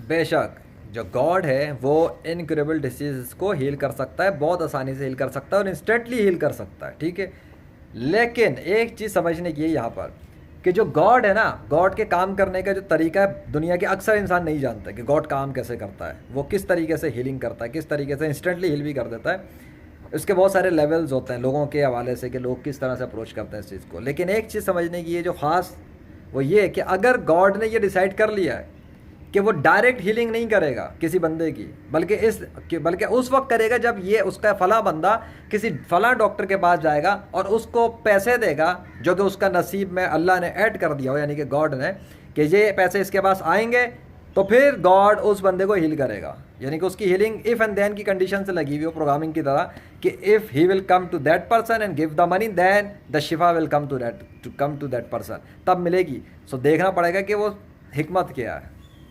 बेशक जो गॉड है वो इनक्रेडिबल डिसीज को हील कर सकता है, बहुत आसानी से हील कर सकता है और इंस्टेंटली हील कर सकता है, ठीक है। लेकिन एक चीज़ समझने की है यहाँ पर कि जो गॉड है ना, गॉड के काम करने का जो तरीका है दुनिया के अक्सर इंसान नहीं जानते कि गॉड काम कैसे करता है, वो किस तरीके से हीलिंग करता है, किस तरीके से इंस्टेंटली हील भी कर देता है। इसके बहुत सारे लेवल्स होते हैं लोगों के हवाले से कि लोग किस तरह से अप्रोच करते हैं इस चीज़ को। लेकिन एक चीज़ समझने की है जो ख़ास, वो ये है कि अगर गॉड ने ये डिसाइड कर लिया है कि वो डायरेक्ट हीलिंग नहीं करेगा किसी बंदे की, बल्कि उस वक्त करेगा जब ये उसका फला बंदा किसी फला डॉक्टर के पास जाएगा और उसको पैसे देगा जो कि उसका नसीब में अल्लाह ने ऐड कर दिया हो, यानी कि गॉड ने, कि ये पैसे इसके पास आएंगे तो फिर गॉड उस बंदे को हील करेगा। यानी कि उसकी हीलिंग इफ़ एंड देन की कंडीशन से लगी हुई हो, प्रोग्रामिंग की तरह, कि if he will come to that person and give the money then the शिफा will come to that person, तब मिलेगी। सो देखना पड़ेगा कि वो हिकमत क्या है।